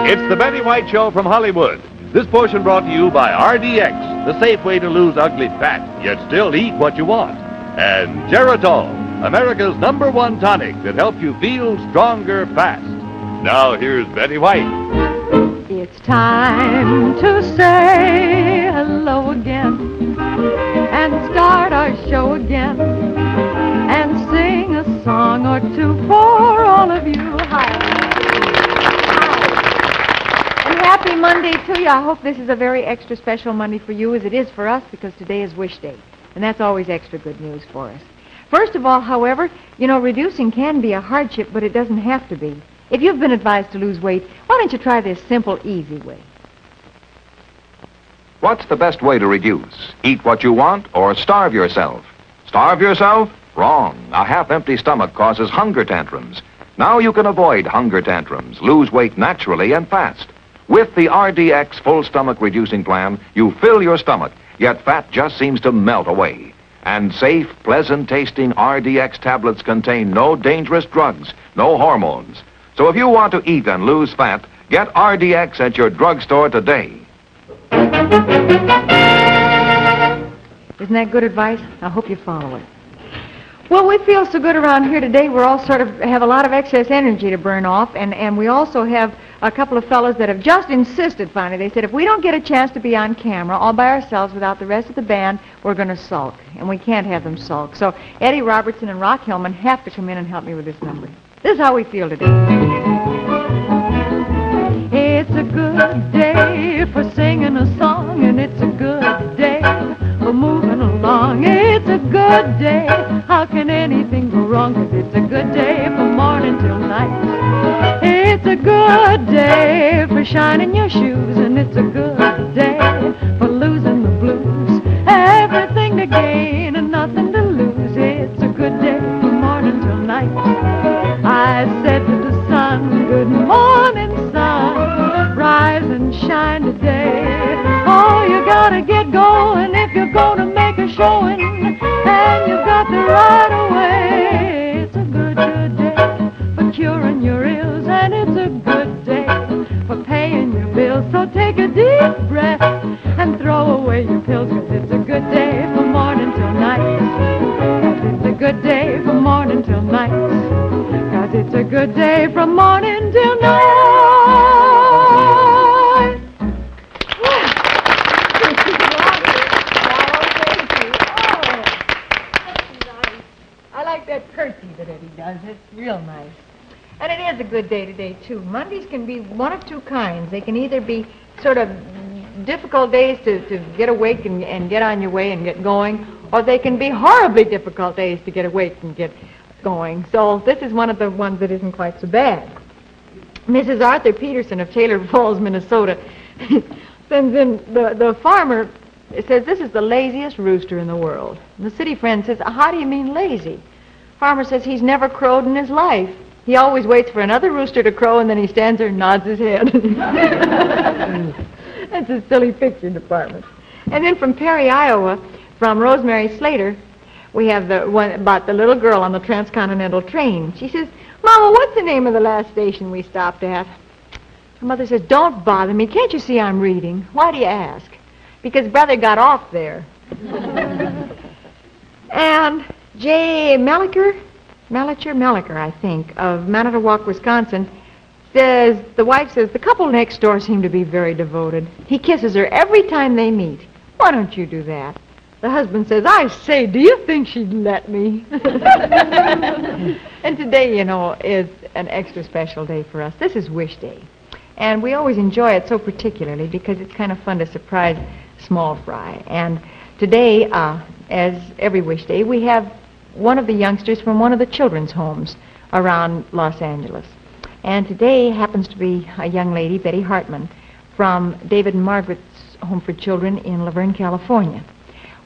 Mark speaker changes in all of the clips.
Speaker 1: It's the Betty White Show from Hollywood. This portion brought to you by RDX, the safe way to lose ugly fat, yet still eat what you want. And Geritol, America's #1 tonic that helps you feel stronger fast. Now here's Betty White.
Speaker 2: It's time to say hello again and start our show again and sing a song or two for all of you. Hi. And happy Monday to you. I hope this is a very extra special Monday for you as it is for us because today is Wish Day. And that's always extra good news for us. First of all, however, reducing can be a hardship, but it doesn't have to be. If you've been advised to lose weight, why don't you try this simple, easy way?
Speaker 3: What's the best way to reduce? Eat what you want or starve yourself? Starve yourself? Wrong. A half-empty stomach causes hunger tantrums. Now you can avoid hunger tantrums, lose weight naturally and fast. With the RDX full stomach reducing plan, you fill your stomach, yet fat just seems to melt away. And safe, pleasant-tasting RDX tablets contain no dangerous drugs, no hormones. So if you want to eat and lose fat, get RDX at your drugstore today.
Speaker 2: Isn't that good advice? I hope you follow it. Well, we feel so good around here today. We're all sort of have a lot of excess energy to burn off, and we also have a couple of fellows that have just insisted finally. They said if we don't get a chance to be on camera all by ourselves without the rest of the band, we're going to sulk, and we can't have them sulk. So Eddie Robertson and Rock Hillman have to come in and help me with this number. This is how we feel today. It's a good day for singing a song, and it's a good day for moving along. It's a good day. How can anything go wrong? 'Cause it's a good day from morning till night. It's a good day for shining your shoes, and it's a good day for losing the blues. Everything to gain and nothing to lose. It's a good day from morning till night. I said to the sun, good morning, sun, rise and shine today. Oh, you gotta get going if you're gonna make a showing, and you've got the right away. It's a good day for curing your ills, and it's a good day for paying your bills. So take a deep breath and throw away your pills, 'cause it's a good day from morning till night. 'Cause it's a good day from morning till night. 'Cause it's a good day from morning till night. I like that curtsy that Eddie does. It's real nice. And it is a good day today, too. Mondays can be one of two kinds. They can either be sort of difficult days to get awake and get on your way and get going, or they can be horribly difficult days to get awake and get going. So this is one of the ones that isn't quite so bad. Mrs. Arthur Peterson of Taylor Falls, Minnesota, sends in the farmer says this is the laziest rooster in the world. And the city friend says, how do you mean lazy? Farmer says he's never crowed in his life. He always waits for another rooster to crow, and then he stands there and nods his head. That's a silly picture department. And then from Perry, Iowa, from Rosemary Slater, we have the one about the little girl on the transcontinental train. She says, Mama, what's the name of the last station we stopped at? Her mother says, don't bother me. Can't you see I'm reading? Why do you ask? Because Brother got off there. And J. Melliker, I think, of Manitowoc, Wisconsin, says, the wife says, the couple next door seem to be very devoted. He kisses her every time they meet. Why don't you do that? The husband says, I say, do you think she'd let me? And today, is an extra special day for us. This is Wish Day. And we always enjoy it so particularly because it's kind of fun to surprise Small Fry. And today, as every Wish Day, we have one of the youngsters from one of the children's homes around Los Angeles. And today happens to be a young lady, Betty Hartman, from David and Margaret's Home for Children in Laverne, California.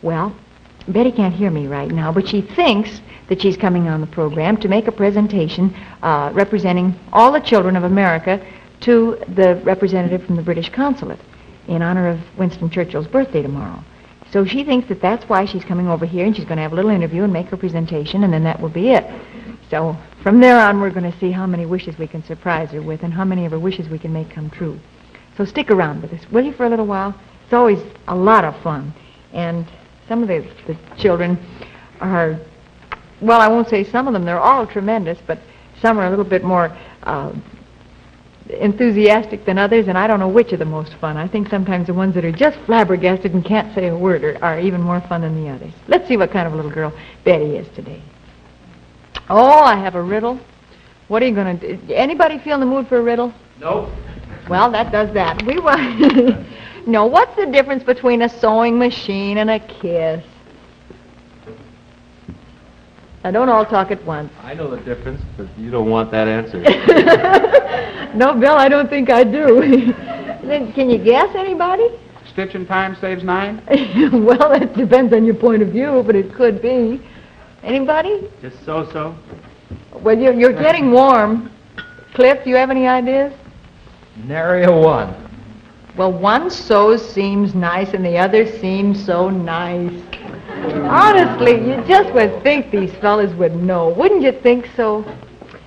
Speaker 2: Well, Betty can't hear me right now, but she thinks that she's coming on the program to make a presentation representing all the children of America to the representative from the British consulate in honor of Winston Churchill's birthday tomorrow. So she thinks that that's why she's coming over here, and she's going to have a little interview and make her presentation, and then that will be it. So
Speaker 4: From there on, we're going to see how many wishes we can surprise her with and how many of her wishes we can make come true. So stick around with us, will you, for a little while? It's always a lot of fun. And some of the children are, well, I won't say some of them, they're all tremendous, but some are a little bit more enthusiastic than others, and I don't know which are the most fun. I think sometimes the ones that are just flabbergasted and can't say a word are even more fun than the others. Let's see what kind of a little girl Betty is today. Oh, I have a riddle. What are you going to do? Anybody feel in the mood for a riddle?
Speaker 5: Nope.
Speaker 4: Well, that does that. We want... No, what's the difference between a sewing machine and a kiss? Now, don't all talk at once.
Speaker 5: I know the difference, but you don't want that answer.
Speaker 4: No, Bill, I don't think I do. Then, can you guess, anybody?
Speaker 6: Stitching time saves 9?
Speaker 4: Well, that depends on your point of view, but it could be. Anybody?
Speaker 5: Just so-so.
Speaker 4: Well, you're getting warm. Cliff, do you have any ideas?
Speaker 5: Nary a one.
Speaker 4: Well, one so seems nice and the other seems so nice. Honestly, you just would think these fellas would know. Wouldn't you think so?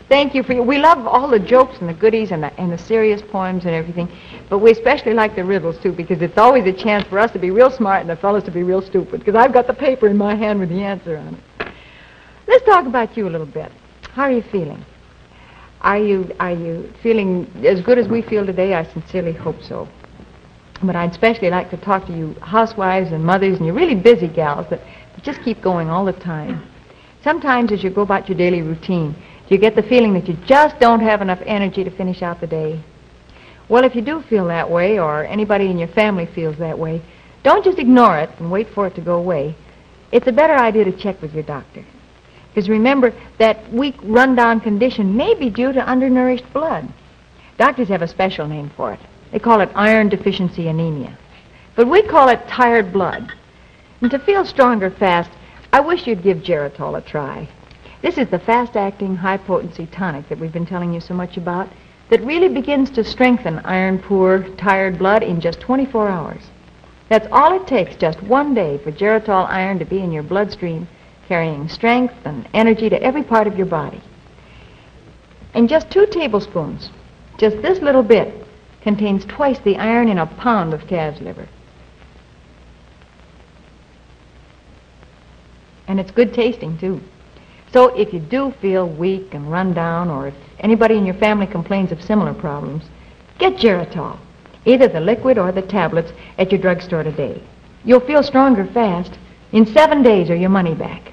Speaker 4: Thank you for we love all the jokes and the goodies and the serious poems and everything, but we especially like the riddles, too, because it's always a chance for us to be real smart and the fellas to be real stupid, because I've got the paper in my hand with the answer on it. Let's talk about you a little bit. How are you feeling? Are you feeling as good as we feel today? I sincerely hope so. But I'd especially like to talk to you housewives and mothers and you really busy gals that just keep going all the time. Sometimes as you go about your daily routine, you get the feeling that you just don't have enough energy to finish out the day. Well, if you do feel that way, or anybody in your family feels that way, don't just ignore it and wait for it to go away. It's a better idea to check with your doctor. Because remember, that weak, run-down condition may be due to undernourished blood. Doctors have a special name for it. They call it iron deficiency anemia. But we call it tired blood. And to feel stronger fast, I wish you'd give Geritol a try. This is the fast-acting, high-potency tonic that we've been telling you so much about that really begins to strengthen iron-poor, tired blood in just 24 hours. That's all it takes, just one day, for Geritol iron to be in your bloodstream, carrying strength and energy to every part of your body. And just 2 tablespoons, just this little bit, contains twice the iron in a pound of calf's liver. And it's good tasting, too. So if you do feel weak and run down, or if anybody in your family complains of similar problems, get Geritol, either the liquid or the tablets, at your drugstore today. You'll feel stronger fast. In 7 days or your money back.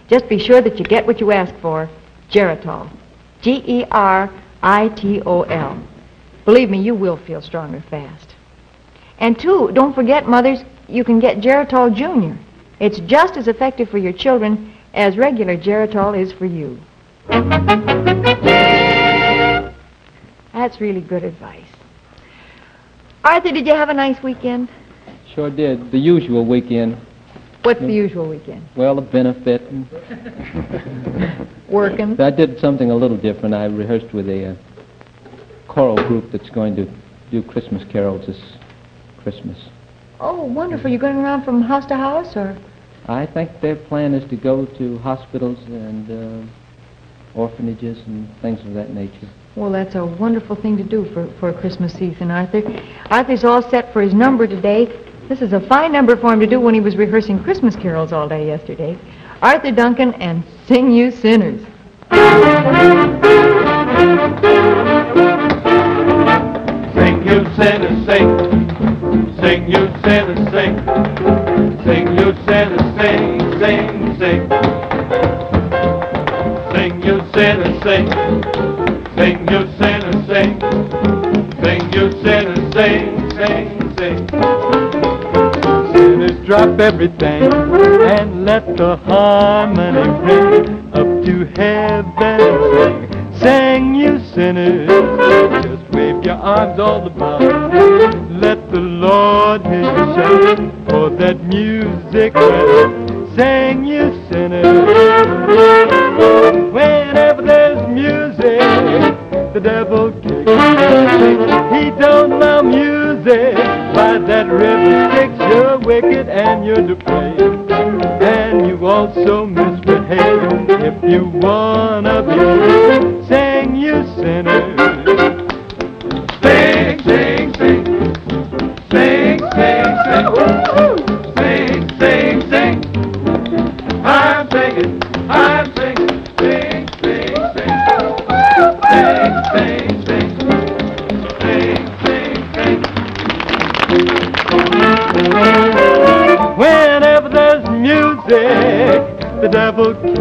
Speaker 4: Just be sure that you get what you ask for, Geritol. Geritol. Believe me, you will feel stronger fast. And 2, don't forget, mothers, you can get Geritol Junior. It's just as effective for your children as regular Geritol is for you. That's really good advice. Arthur, did you have a nice weekend?
Speaker 7: Sure did. The usual weekend.
Speaker 4: What's the usual weekend?
Speaker 7: Well, a benefit.
Speaker 4: Working?
Speaker 7: I did something a little different. I rehearsed with a choral group that's going to do Christmas carols this Christmas.
Speaker 4: Oh, wonderful. You going around from house to house, or?
Speaker 7: I think their plan is to go to hospitals and orphanages and things of that nature.
Speaker 4: Well, that's a wonderful thing to do for a Christmas season, Arthur. Arthur's all set for his number today. This is a fine number for him to do when he was rehearsing Christmas carols all day yesterday. Arthur Duncan and Sing You Sinners.
Speaker 8: Sing you sinners, sing. Sing you sinners, sing. Sing you sinners, sing, sing, sing. Sing you sinners, sing. Sing you sinners, sing. Sing you sinners, sing, sing, sing. Sinners, drop everything and let the harmony ring up to heaven. Sing, you sinners, just wave your arms all about. Let the Lord hear you shout for that music right. Sing, you sinners. Whenever there's music, the devil kicks. He don't love music. By that river Styx, you're wicked and you're depraved. And you also misbehave if you wanna be sing, sing, sing, sing, sing. Whenever there's music, the devil kicks.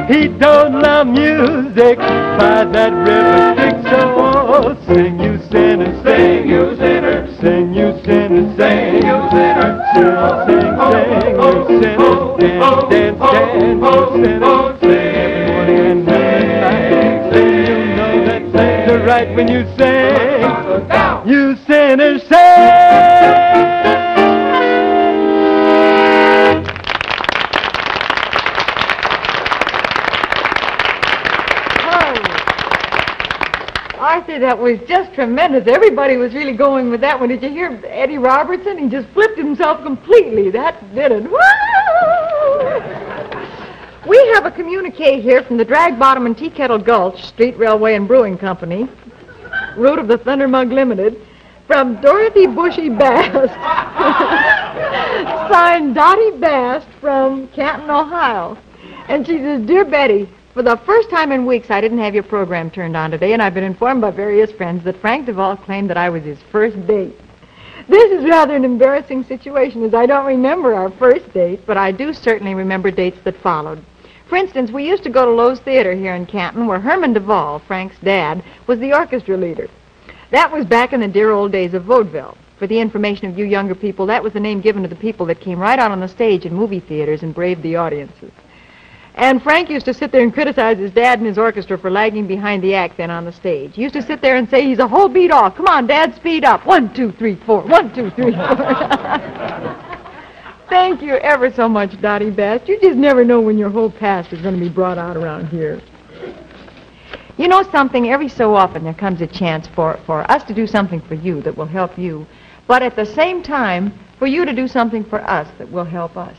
Speaker 8: He don't love music by that river Styx. So sing, you sinner, sing, you sinner, sing, you sinner, sing, you sinner, sing, sing, sing, you sinner, dance, dance, dance, you sinner, sing every morning and night. Sing, you know that things are right when you sing. You sinner, sing.
Speaker 4: Arthur, that was just tremendous. Everybody was really going with that one. Did you hear Eddie Robertson? He just flipped himself completely. That did it. Woo! We have a communique here from the Drag Bottom and Tea Kettle Gulch Street Railway and Brewing Company, route of the Thunder Mug Limited, from Dorothy Bushy Bast, signed Dottie Bast from Canton, Ohio. And she says, Dear Betty, for the first time in weeks, I didn't have your program turned on today, and I've been informed by various friends that Frank Duvall claimed that I was his first date. This is rather an embarrassing situation, as I don't remember our first date, but I do certainly remember dates that followed. For instance, we used to go to Lowe's Theater here in Canton, where Herman Duvall, Frank's dad, was the orchestra leader. That was back in the dear old days of vaudeville. For the information of you younger people, that was the name given to the people that came right out on the stage in movie theaters and braved the audiences. And Frank used to sit there and criticize his dad and his orchestra for lagging behind the act then on the stage. He used to sit there and say, he's a whole beat off. Come on, Dad, speed up. 1, 2, 3, 4. 1, 2, 3, 4. Thank you ever so much, Dottie Bast. You just never know when your whole past is going to be brought out around here. You know something, every so often there comes a chance for us to do something for you that will help you, but at the same time, for you to do something for us that will help us.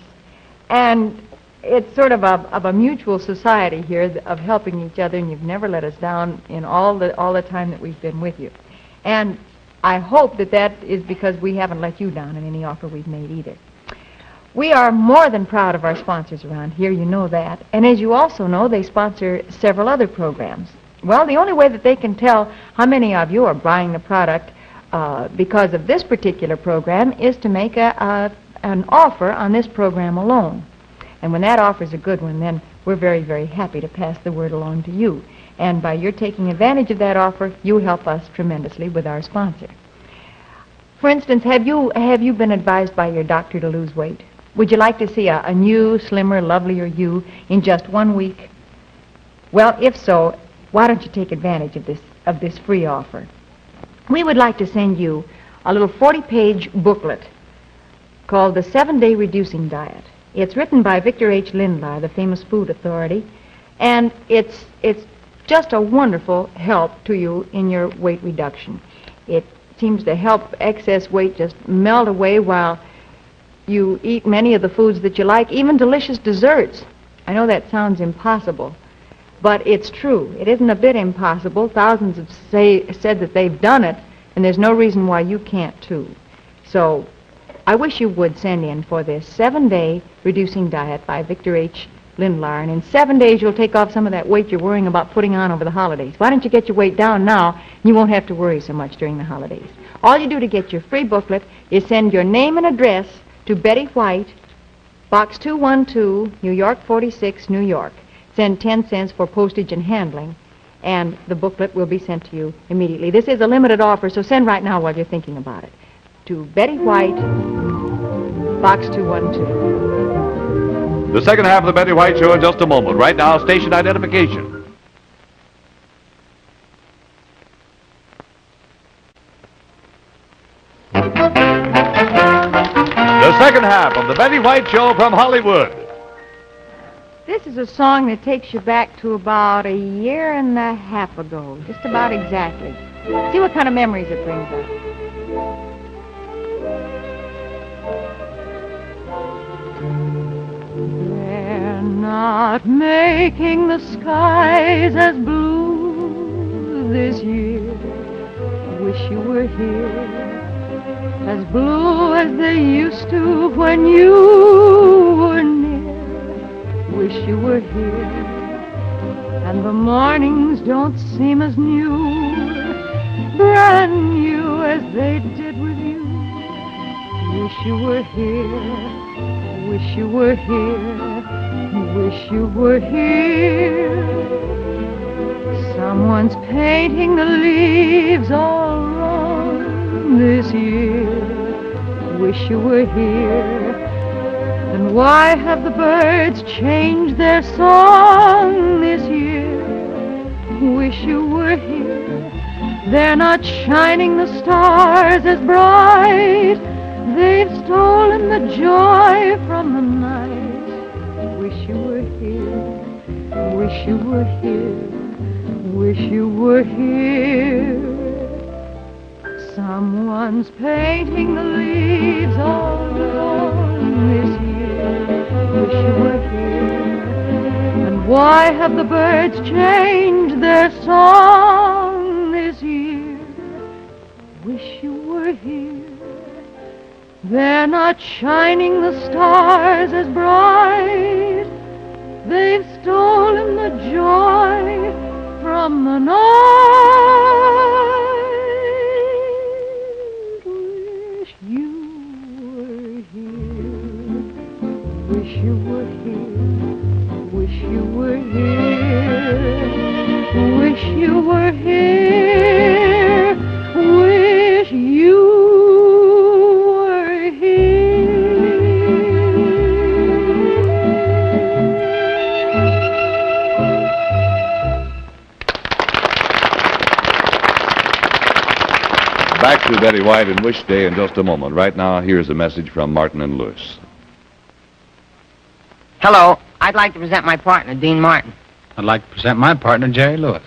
Speaker 4: And it's sort of a mutual society here of helping each other, and you've never let us down in all the time that we've been with you. And I hope that is because we haven't let you down in any offer we've made either. We are more than proud of our sponsors around here, you know that. And as you also know, they sponsor several other programs. Well, the only way that they can tell how many of you are buying the product because of this particular program is to make an offer on this program alone. And when that offer is a good one, then we're very, very happy to pass the word along to you. And by your taking advantage of that offer, you help us tremendously with our sponsor. For instance, have you been advised by your doctor to lose weight? Would you like to see a new, slimmer, lovelier you in just 1 week? Well, if so, why don't you take advantage of this free offer? We would like to send you a little 40-page booklet called The 7-Day Reducing Diet. It's written by Victor H. Lindlar, the famous food authority, and it's just a wonderful help to you in your weight reduction. It seems to help excess weight just melt away while you eat many of the foods that you like, even delicious desserts. I know that sounds impossible, but it's true. It isn't a bit impossible. Thousands have said that they've done it, and there's no reason why you can't too. So I wish you would send in for this 7-Day Reducing Diet by Victor H. Lindlar, and in 7 days you'll take off some of that weight you're worrying about putting on over the holidays. Why don't you get your weight down now, and you won't have to worry so much during the holidays. All you do to get your free booklet is send your name and address to Betty White, Box 212, New York 46, New York. Send 10 cents for postage and handling, and the booklet will be sent to you immediately. This is a limited offer, so send right now while you're thinking about it. To Betty White, Box 212.
Speaker 1: The second half of the Betty White Show in just a moment. Right now, station identification. The second half of the Betty White Show from Hollywood.
Speaker 4: This is a song that takes you back to about a year and a half ago, just about exactly. See what kind of memories it brings up. They're not making the skies as blue this year. Wish you were here, as blue as they used to when you were near. Wish you were here,
Speaker 2: and the mornings don't seem as new, brand new as they did with you. Wish you were here, wish you were here, wish you were here. Someone's painting the leaves all wrong this year. Wish you were here. And why have the birds changed their song this year? Wish you were here. They're not shining the stars as bright. They've stolen the joy from the night. Wish you were here. Wish you were here. Wish you were here. Someone's painting the leaves all along this year. Wish you were here. And why have the birds changed their song this year? Wish you were here. They're not shining the stars as bright. They've stolen the joy from the night. Wish you were here. Wish you were here. Wish you were here. Wish you were here. Wish you were here.
Speaker 1: Back to Betty White and Wish Day in just a moment. Right now, here's a message from Martin and Lewis.
Speaker 9: Hello. I'd like to present my partner, Dean Martin.
Speaker 6: I'd like to present my partner, Jerry Lewis.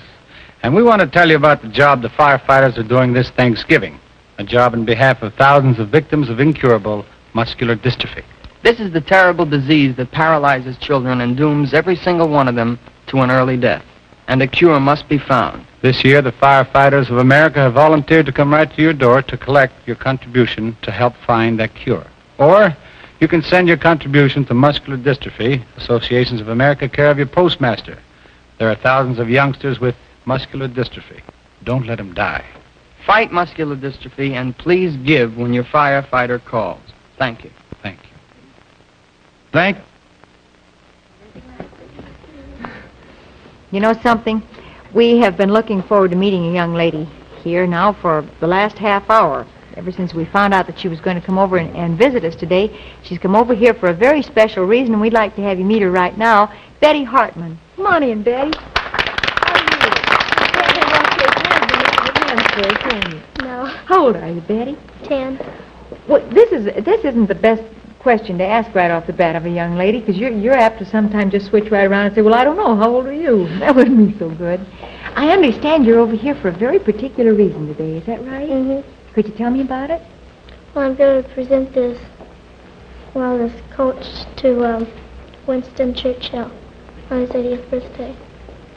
Speaker 6: And we want to tell you about the job the firefighters are doing this Thanksgiving. A job in behalf of thousands of victims of incurable muscular dystrophy.
Speaker 9: This is the terrible disease that paralyzes children and dooms every single one of them to an early death. And a cure must be found.
Speaker 6: This year, the firefighters of America have volunteered to come right to your door to collect your contribution to help find that cure. Or you can send your contribution to Muscular Dystrophy, Associations of America, care of your postmaster. There are thousands of youngsters with muscular dystrophy. Don't let them die.
Speaker 9: Fight muscular dystrophy and please give when your firefighter calls. Thank you.
Speaker 6: Thank you. Thank
Speaker 4: You know something? We have been looking forward to meeting a young lady here now for the last half hour. Ever since we found out that she was going to come over and visit us today, she's come over here for a very special reason, and we'd like to have you meet her right now. Betty Hartman. Come on in, Betty.
Speaker 10: No.
Speaker 4: How old are you, Betty?
Speaker 10: 10.
Speaker 4: Well, this isn't the best question to ask right off the bat of a young lady, because you're apt to sometimes just switch right around and say, well, I don't know, how old are you? That wouldn't be so good. I understand you're over here for a very particular reason today, is that right?
Speaker 10: Mm-hmm.
Speaker 4: Could you tell me about it?
Speaker 10: Well, I'm going to present this coach to Winston Churchill on his 80th birthday.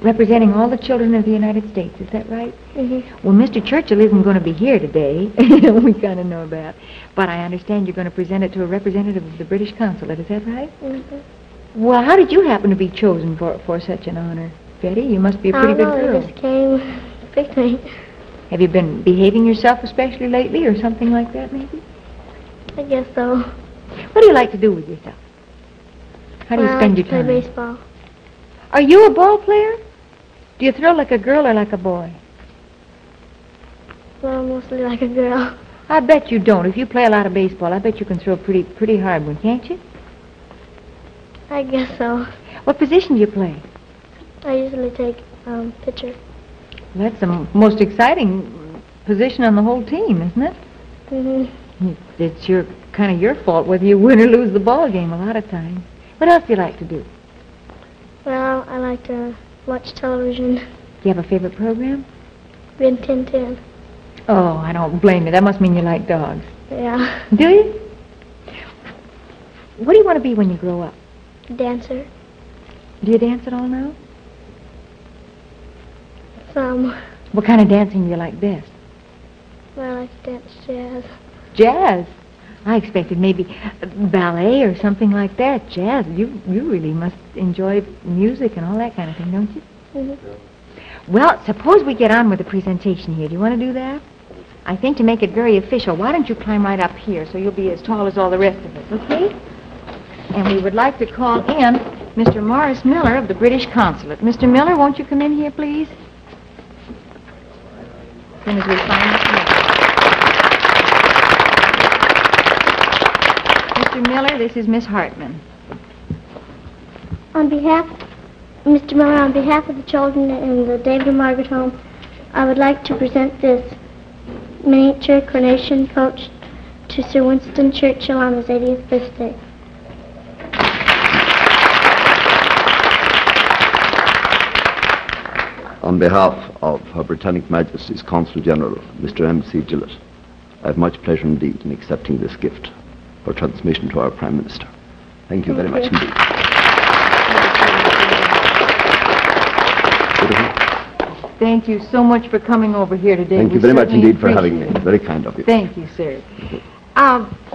Speaker 4: Representing all the children of the United States, is that right?
Speaker 10: Mm-hmm.
Speaker 4: Well, Mr. Churchill isn't going to be here today. We kind of know that. But I understand you're going to present it to a representative of the British consulate, is that right?
Speaker 10: Mm-hmm.
Speaker 4: Well, how did you happen to be chosen for such an honor, Betty? You must be a pretty good girl.
Speaker 10: I just came picnic.
Speaker 4: Have you been behaving yourself especially lately, or something like that, maybe?
Speaker 10: I guess so.
Speaker 4: What do you like to do with yourself? How do you spend your time?
Speaker 10: I play baseball.
Speaker 4: Are you a ball player? Do you throw like a girl or like a boy?
Speaker 10: Well, mostly like a girl.
Speaker 4: I bet you don't. If you play a lot of baseball, I bet you can throw a pretty hard one, can't you?
Speaker 10: I guess so.
Speaker 4: What position do you play?
Speaker 10: I usually take pitcher.
Speaker 4: That's the most exciting position on the whole team, isn't it?
Speaker 10: Mm-hmm.
Speaker 4: It's kind of your fault whether you win or lose the ball game a lot of times. What else do you like to do?
Speaker 10: Well, I like to watch television.
Speaker 4: Do you have a favorite program?
Speaker 10: Ben 1010.
Speaker 4: Oh, I don't blame you. That must mean you like dogs.
Speaker 10: Yeah.
Speaker 4: Do you? What do you want to be when you grow up?
Speaker 10: Dancer.
Speaker 4: Do you dance at all now?
Speaker 10: Some.
Speaker 4: What kind of dancing do you like best?
Speaker 10: Well, I like to dance jazz.
Speaker 4: Jazz? I expected maybe ballet or something like that. Jazz, you really must enjoy music and all that kind of thing, don't you? Well, suppose we get on with the presentation here. Do you want to do that? I think to make it very official, why don't you climb right up here so you'll be as tall as all the rest of us, okay? And we would like to call in Mr. Morris Miller of the British Consulate. Mr. Miller, won't you come in here, please? As soon as we find Mr. Miller. Mr. Miller, this is Miss Hartman.
Speaker 10: Mr. Miller, on behalf of the children in the David and Margaret home, I would like to present this miniature coronation coach to Sir Winston Churchill on his 80th birthday.
Speaker 11: On behalf of Her Britannic Majesty's Consul General, Mr. M.C. Gillett, I have much pleasure indeed in accepting this gift for transmission to our Prime Minister. Thank you very much indeed.
Speaker 4: Thank you so much for coming over here today.
Speaker 11: Thank you very much indeed for having me. Very kind of you.
Speaker 4: Thank you, sir.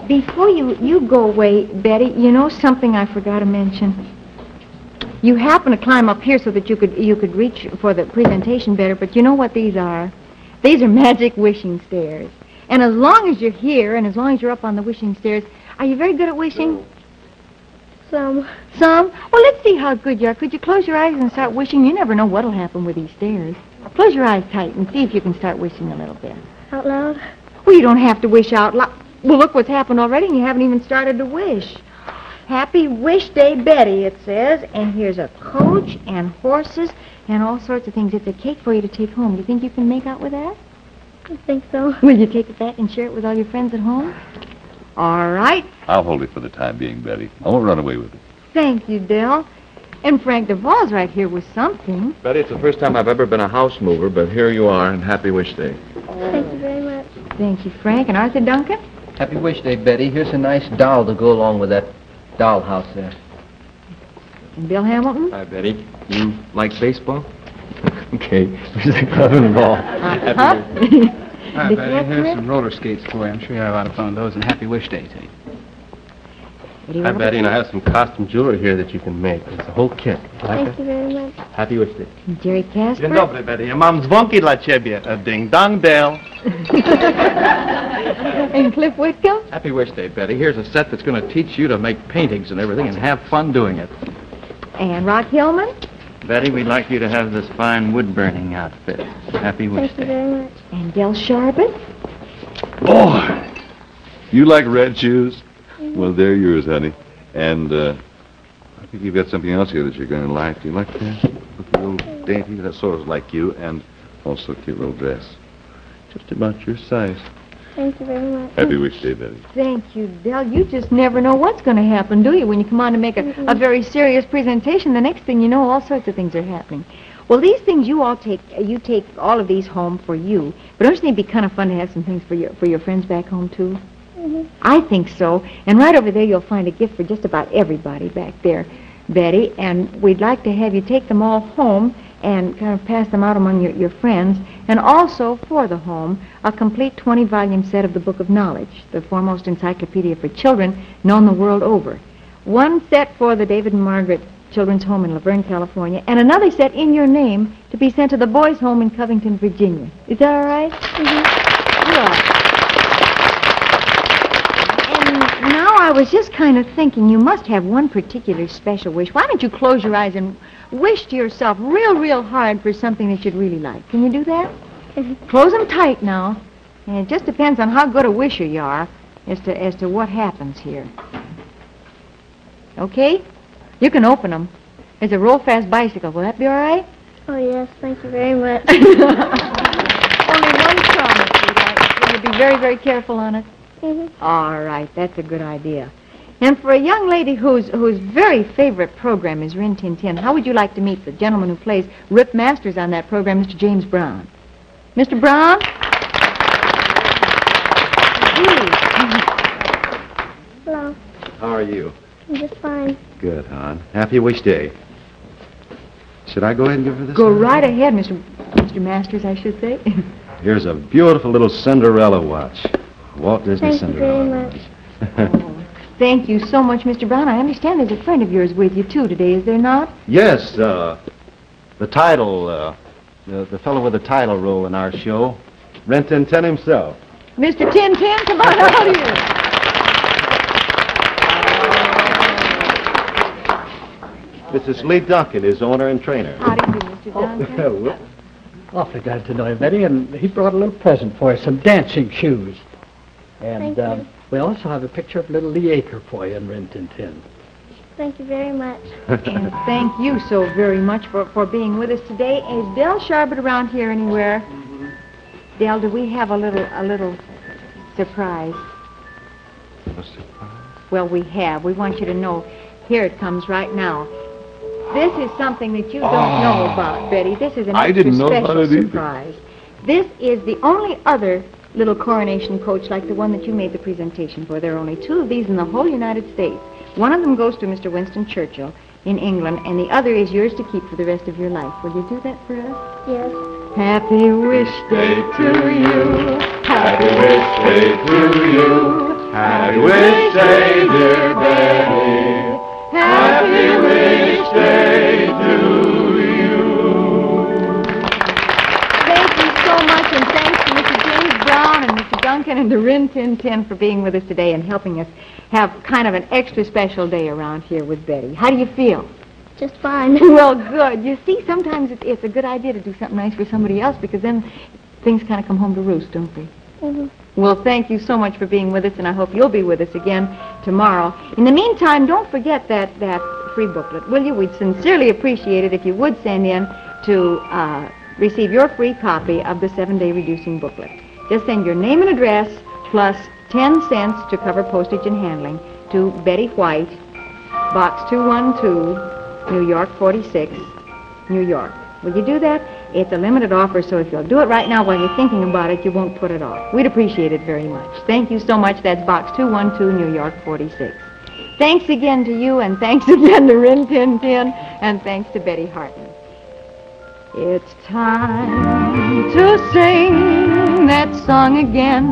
Speaker 4: Before you go away, Betty, you know something I forgot to mention? You happen to climb up here so that you could reach for the presentation better, but you know what these are? These are magic wishing stairs. And as long as you're here and as long as you're up on the wishing stairs, are you very good at wishing?
Speaker 10: Some.
Speaker 4: Some? Well, let's see how good you are. Could you close your eyes and start wishing? You never know what'll happen with these stairs. Close your eyes tight and see if you can start wishing a little bit.
Speaker 10: Out loud?
Speaker 4: Well, you don't have to wish out loud. Well, look what's happened already, and you haven't even started to wish. Happy Wish Day, Betty, it says. And here's a coach and horses and all sorts of things. It's a cake for you to take home. You think you can make out with that?
Speaker 10: I think so.
Speaker 4: Will you take it back and share it with all your friends at home? All right.
Speaker 1: I'll hold it for the time being, Betty. I won't run away with it.
Speaker 4: Thank you, Dell. And Frank DeVos right here with something.
Speaker 5: Betty, it's the first time I've ever been a house mover, but here you are, and Happy Wish Day.
Speaker 10: Thank you very much.
Speaker 4: Thank you, Frank. And Arthur Duncan?
Speaker 7: Happy Wish Day, Betty. Here's a nice doll to go along with that dollhouse there.
Speaker 4: And Bill Hamilton?
Speaker 5: Hi, Betty. You like baseball? Okay. Here's the glove and the ball.
Speaker 6: Hi, Betty. Here's some roller skates for you. I'm sure you have a lot of fun with those, and Happy Wish Day to you.
Speaker 5: Hi, Betty, and I have some costume jewelry here that you can make. It's a whole kit.
Speaker 10: Thank you very much.
Speaker 5: Happy Wish Day.
Speaker 4: Jerry Casper?
Speaker 12: Dzień dobry, Betty. Mam dzwonki dla ciebie. Ding-dong bell.
Speaker 4: And Cliff Whitcomb?
Speaker 5: Happy Wish Day, Betty. Here's a set that's going to teach you to make paintings and everything and have fun doing it.
Speaker 4: And Rock Hillman?
Speaker 12: Betty, we'd like you to have this fine wood-burning outfit. Happy Wish
Speaker 10: Thank you
Speaker 12: Day.
Speaker 10: very much.
Speaker 4: And Del Sharbutt?
Speaker 1: Boy, you like red shoes? Well, they're yours, honey. And I think you've got something else here that you're going to like. Do you like that? Look, a little dainty. That sort of like you. And also a cute little dress. Just about your size.
Speaker 10: Thank you very much.
Speaker 1: Happy Wish Day, Betty.
Speaker 4: Thank you, Del. You just never know what's going to happen, do you? When you come on to make a very serious presentation, the next thing you know, all sorts of things are happening. Well, these things you take all of these home for you. But don't you think it'd be kind of fun to have some things for your friends back home, too? I think so. And right over there, you'll find a gift for just about everybody back there, Betty. And we'd like to have you take them all home and kind of pass them out among your friends. And also, for the home, a complete 20-volume set of the Book of Knowledge, the foremost encyclopedia for children known the world over. One set for the David and Margaret Children's Home in Laverne, California, and another set in your name to be sent to the boys' home in Covington, Virginia. Is that all right? Good. Now, I was just kind of thinking you must have one particular special wish. Why don't you close your eyes and wish to yourself real hard for something that you'd really like? Can you do that? Close them tight now. And it just depends on how good a wisher you are as to what happens here. Okay? You can open them. There's a roll-fast bicycle. Will that be all right?
Speaker 10: Oh, yes. Thank you very much.
Speaker 4: Only one promise, sweetheart. Will you be very careful on it? All right, that's a good idea. And for a young lady whose very favorite program is Rin Tin Tin, how would you like to meet the gentleman who plays Rip Masters on that program, Mr. James Brown? Mr. Brown?
Speaker 10: Hello.
Speaker 5: How are you?
Speaker 10: I'm just fine.
Speaker 5: Good, hon. Happy Wish Day. Should I go ahead and give her this?
Speaker 4: Go right ahead, Mr. Masters, I should say.
Speaker 5: Here's a beautiful little Cinderella watch. Walt Disney
Speaker 10: Thank
Speaker 5: Cinderella.
Speaker 10: you very much.
Speaker 4: Thank you so much, Mr. Brown. I understand there's a friend of yours with you, too, today, is there not?
Speaker 5: Yes,
Speaker 13: The title, the fellow with the title role in our show, Rin Tin Tin himself.
Speaker 4: Mr. Tin Tin, come on out here.
Speaker 13: Mrs. Lee Duncan, his owner and trainer.
Speaker 4: How do you do, Mr. Duncan?
Speaker 14: Awfully glad to know him, Betty, and he brought a little present for us, some dancing shoes. And
Speaker 10: Thank you.
Speaker 14: we also have a picture of little Lee Aker for you in Rin Tin Tin.
Speaker 10: Thank you very much.
Speaker 4: And thank you so very much for being with us today. Is Del Sharbert around here anywhere? Del, do we have a little surprise?
Speaker 13: A surprise?
Speaker 4: Well, we have. We want you to know. Here it comes right now. This is something that you don't know about, Betty. This is an extra special surprise. This is the only other little coronation coach like the one that you made the presentation for. There are only 2 of these in the whole United States. One of them goes to Mr. Winston Churchill in England, and the other is yours to keep for the rest of your life. Will you do that for us?
Speaker 10: Yes.
Speaker 2: Happy wish day to you.
Speaker 8: Happy wish day to you. Happy wish day, dear Betty. Happy wish day to you.
Speaker 4: Thank you so much, and thanks to Mr. James Brown and Mr. Duncan and to Rin Tin Tin for being with us today and helping us have kind of an extra special day around here with Betty. How do you feel?
Speaker 10: Just fine.
Speaker 4: Well, good. You see, sometimes it's a good idea to do something nice for somebody else because then things kind of come home to roost, don't they?
Speaker 10: Mm-hmm.
Speaker 4: Well, thank you so much for being with us, and I hope you'll be with us again tomorrow. In the meantime, don't forget that free booklet, will you? We'd sincerely appreciate it if you would send in to receive your free copy of the 7-Day Reducing Booklet. Just send your name and address plus 10 cents to cover postage and handling to Betty White, Box 212, New York 46, New York. Will you do that? It's a limited offer, so if you'll do it right now while you're thinking about it, you won't put it off. We'd appreciate it very much. Thank you so much. That's Box 212, New York 46. Thanks again to you, and thanks again to Rin Tin Tin, and thanks to Betty Hartman.
Speaker 2: It's time to sing that song again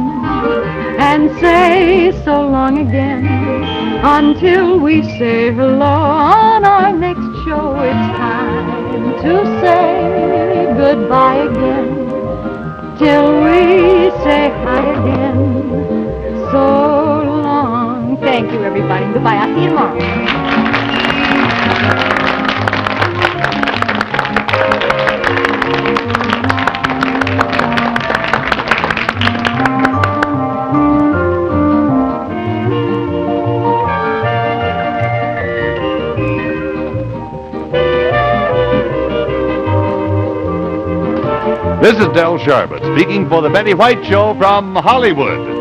Speaker 2: and say so long again until we say hello on our next show. It's time to say goodbye again till we say hi again. So long.
Speaker 4: Thank you, everybody. Goodbye. I'll see you tomorrow.
Speaker 1: This is Del Sharbert speaking for the Betty White Show from Hollywood.